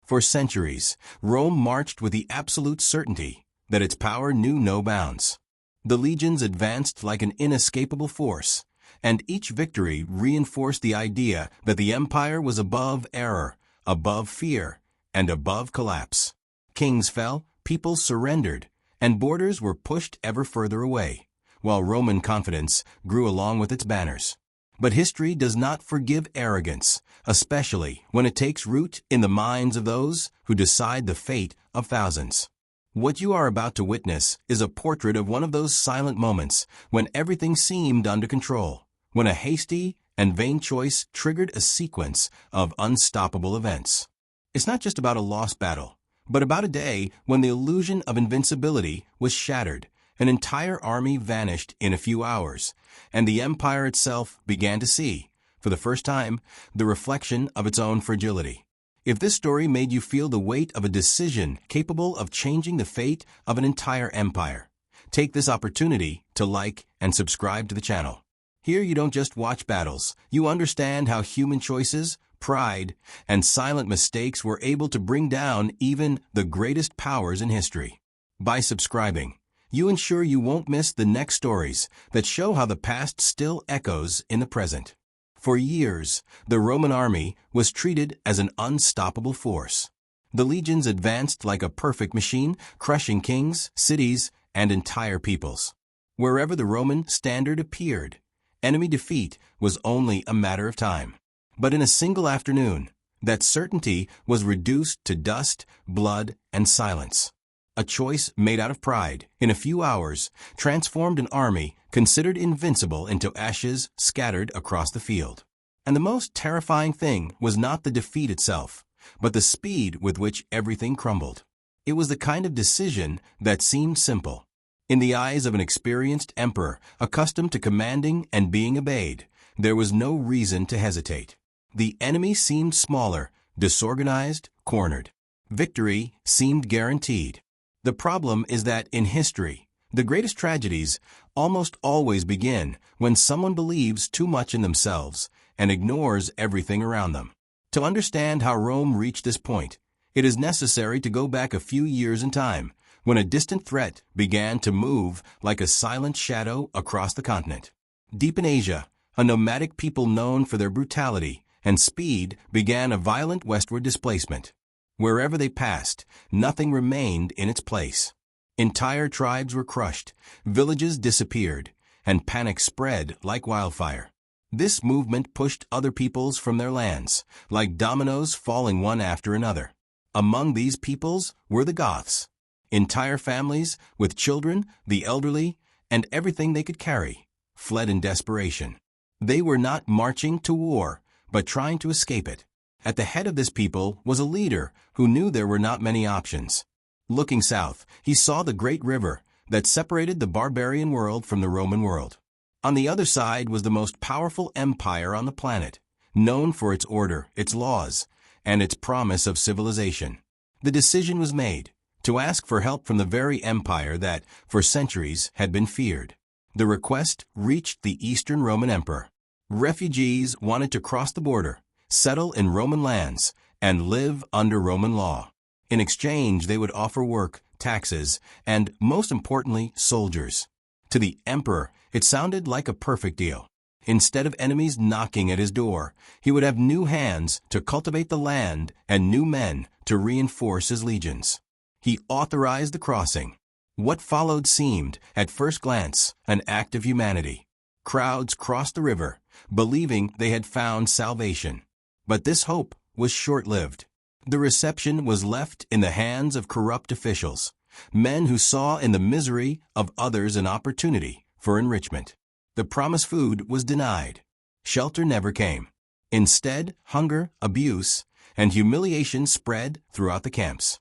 For centuries, Rome marched with the absolute certainty that its power knew no bounds. The legions advanced like an inescapable force, and each victory reinforced the idea that the empire was above error, above fear, and above collapse. Kings fell, peoples surrendered, and borders were pushed ever further away, while Roman confidence grew along with its banners. But history does not forgive arrogance, especially when it takes root in the minds of those who decide the fate of thousands. What you are about to witness is a portrait of one of those silent moments when everything seemed under control, when a hasty and vain choice triggered a sequence of unstoppable events. It's not just about a lost battle, but about a day when the illusion of invincibility was shattered. An entire army vanished in a few hours, and the empire itself began to see, for the first time, the reflection of its own fragility. If this story made you feel the weight of a decision capable of changing the fate of an entire empire, take this opportunity to like and subscribe to the channel. Here you don't just watch battles, you understand how human choices, pride, and silent mistakes were able to bring down even the greatest powers in history. By subscribing, you ensure you won't miss the next stories that show how the past still echoes in the present. For years, the Roman army was treated as an unstoppable force. The legions advanced like a perfect machine, crushing kings, cities, and entire peoples. Wherever the Roman standard appeared, enemy defeat was only a matter of time. But in a single afternoon, that certainty was reduced to dust, blood, and silence. A choice made out of pride, in a few hours, transformed an army considered invincible into ashes scattered across the field. And the most terrifying thing was not the defeat itself, but the speed with which everything crumbled. It was the kind of decision that seemed simple. In the eyes of an experienced emperor, accustomed to commanding and being obeyed, there was no reason to hesitate. The enemy seemed smaller, disorganized, cornered. Victory seemed guaranteed. The problem is that in history, the greatest tragedies almost always begin when someone believes too much in themselves and ignores everything around them. To understand how Rome reached this point, it is necessary to go back a few years in time, when a distant threat began to move like a silent shadow across the continent. Deep in Asia, a nomadic people known for their brutality and speed began a violent westward displacement. Wherever they passed, nothing remained in its place. Entire tribes were crushed, villages disappeared, and panic spread like wildfire. This movement pushed other peoples from their lands, like dominoes falling one after another. Among these peoples were the Goths. Entire families, with children, the elderly, and everything they could carry, fled in desperation. They were not marching to war, but trying to escape it. At the head of this people was a leader who knew there were not many options. Looking south, he saw the great river that separated the barbarian world from the Roman world. On the other side was the most powerful empire on the planet, known for its order, its laws, and its promise of civilization. The decision was made to ask for help from the very empire that, for centuries, had been feared. The request reached the Eastern Roman Emperor. Refugees wanted to cross the border, settle in Roman lands, and live under Roman law. In exchange, they would offer work, taxes, and, most importantly, soldiers. To the emperor, it sounded like a perfect deal. Instead of enemies knocking at his door, he would have new hands to cultivate the land and new men to reinforce his legions. He authorized the crossing. What followed seemed, at first glance, an act of humanity. Crowds crossed the river, believing they had found salvation. But this hope was short-lived. The reception was left in the hands of corrupt officials, men who saw in the misery of others an opportunity for enrichment. The promised food was denied. Shelter never came. Instead, hunger, abuse, and humiliation spread throughout the camps.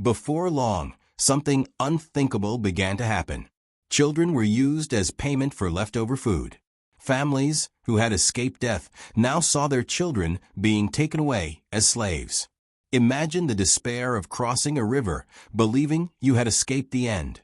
Before long, something unthinkable began to happen. Children were used as payment for leftover food. Families who had escaped death now saw their children being taken away as slaves. Imagine the despair of crossing a river, believing you had escaped the end,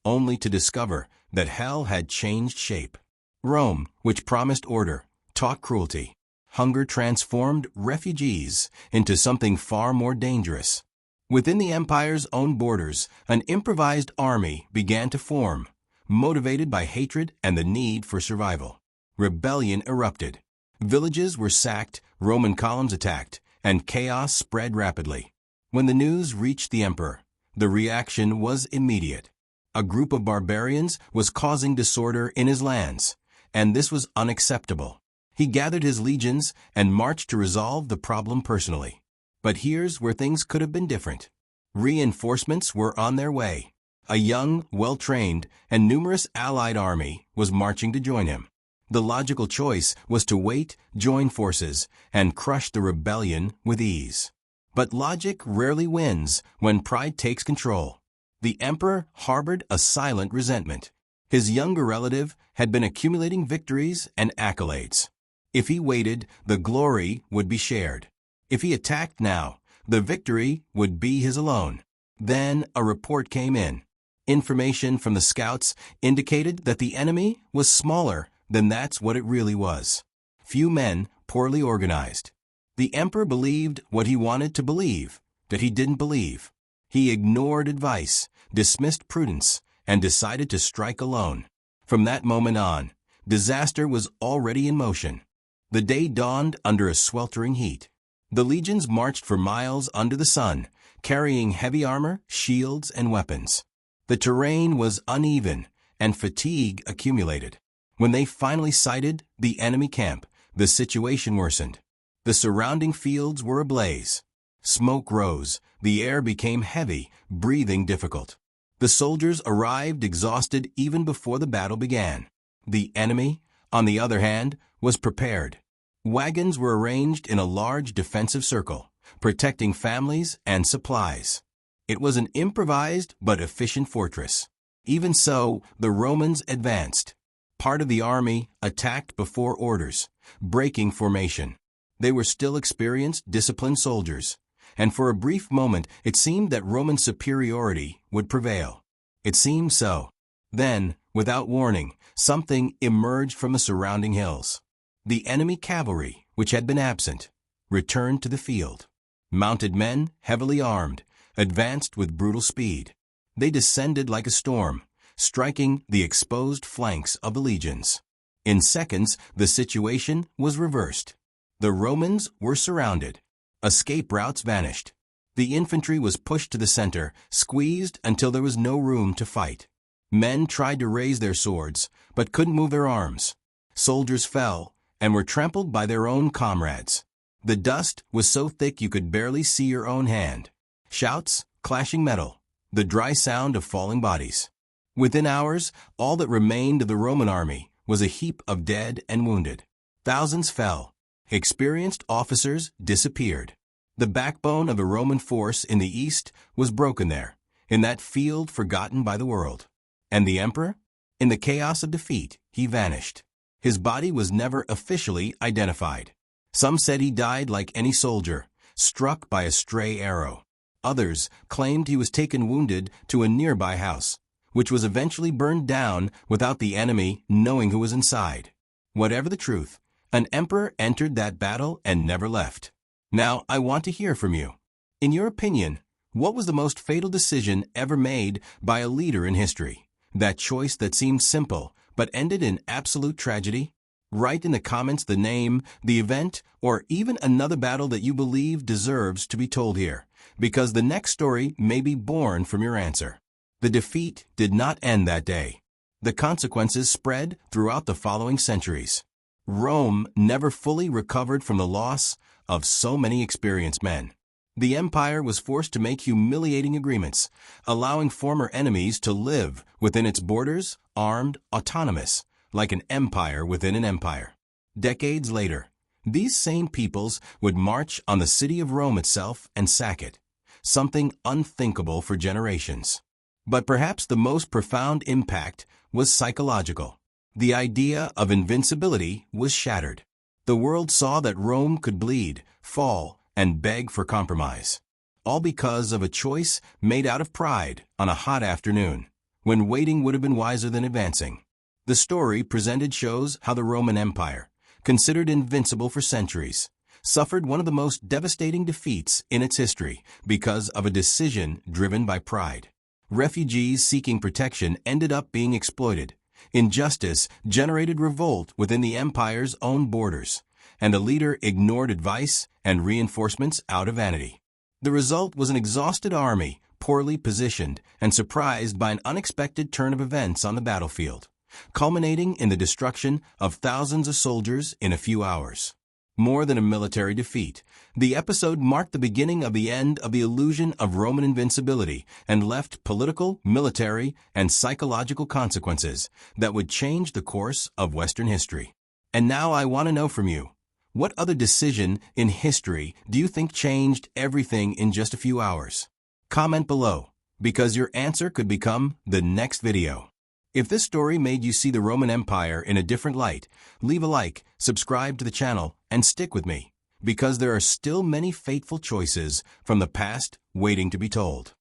only to discover that hell had changed shape. Rome, which promised order, taught cruelty. hunger transformed refugees into something far more dangerous. Within the empire's own borders, an improvised army began to form, motivated by hatred and the need for survival. Rebellion erupted. Villages were sacked, Roman columns attacked, and chaos spread rapidly. When the news reached the emperor, the reaction was immediate. A group of barbarians was causing disorder in his lands, and this was unacceptable. He gathered his legions and marched to resolve the problem personally. But here's where things could have been different. Reinforcements were on their way. A young, well-trained, and numerous allied army was marching to join him. The logical choice was to wait, join forces, and crush the rebellion with ease. But logic rarely wins when pride takes control. The emperor harbored a silent resentment. His younger relative had been accumulating victories and accolades. If he waited, the glory would be shared. If he attacked now, the victory would be his alone. Then a report came in. Information from the scouts indicated that the enemy was smaller than that's what it really was. Few men, poorly organized. The emperor believed what he wanted to believe, that he didn't believe. He ignored advice, dismissed prudence, and decided to strike alone. From that moment on, disaster was already in motion. The day dawned under a sweltering heat. The legions marched for miles under the sun, carrying heavy armor, shields, and weapons. The terrain was uneven, and fatigue accumulated. When they finally sighted the enemy camp, the situation worsened. The surrounding fields were ablaze. Smoke rose, the air became heavy, breathing difficult. The soldiers arrived exhausted even before the battle began. The enemy, on the other hand, was prepared. Wagons were arranged in a large defensive circle, protecting families and supplies. It was an improvised but efficient fortress. Even so, the Romans advanced. Part of the army attacked before orders, breaking formation. They were still experienced, disciplined soldiers, and for a brief moment it seemed that Roman superiority would prevail. It seemed so. Then, without warning, something emerged from the surrounding hills. The enemy cavalry, which had been absent, returned to the field. Mounted men, heavily armed, advanced with brutal speed. They descended like a storm, striking the exposed flanks of the legions. In seconds, the situation was reversed. The Romans were surrounded. Escape routes vanished. The infantry was pushed to the center, squeezed until there was no room to fight. Men tried to raise their swords, but couldn't move their arms. Soldiers fell and were trampled by their own comrades. The dust was so thick you could barely see your own hand. Shouts, clashing metal, the dry sound of falling bodies. Within hours, all that remained of the Roman army was a heap of dead and wounded. Thousands fell. Experienced officers disappeared. The backbone of the Roman force in the east was broken there, in that field forgotten by the world. And the emperor? In the chaos of defeat, he vanished. His body was never officially identified. Some said he died like any soldier, struck by a stray arrow. Others claimed he was taken wounded to a nearby house, which was eventually burned down without the enemy knowing who was inside. Whatever the truth, an emperor entered that battle and never left. Now, I want to hear from you. In your opinion, what was the most fatal decision ever made by a leader in history? That choice that seemed simple, but ended in absolute tragedy? Write in the comments the name, the event, or even another battle that you believe deserves to be told here, because the next story may be born from your answer. The defeat did not end that day. The consequences spread throughout the following centuries. Rome never fully recovered from the loss of so many experienced men. The empire was forced to make humiliating agreements, allowing former enemies to live within its borders, armed, autonomous, like an empire within an empire. Decades later, these same peoples would march on the city of Rome itself and sack it, something unthinkable for generations. But perhaps the most profound impact was psychological. The idea of invincibility was shattered. The world saw that Rome could bleed, fall, and beg for compromise, all because of a choice made out of pride on a hot afternoon, when waiting would have been wiser than advancing. The story presented shows how the Roman Empire, considered invincible for centuries, suffered one of the most devastating defeats in its history because of a decision driven by pride. Refugees seeking protection ended up being exploited. Injustice generated revolt within the empire's own borders, and a leader ignored advice and reinforcements out of vanity. The result was an exhausted army, poorly positioned and surprised by an unexpected turn of events on the battlefield, culminating in the destruction of thousands of soldiers in a few hours. More than a military defeat, the episode marked the beginning of the end of the illusion of Roman invincibility and left political, military, and psychological consequences that would change the course of Western history. And now I want to know from you, what other decision in history do you think changed everything in just a few hours? Comment below, because your answer could become the next video. If this story made you see the Roman Empire in a different light, leave a like, subscribe to the channel, and stick with me, because there are still many fateful choices from the past waiting to be told.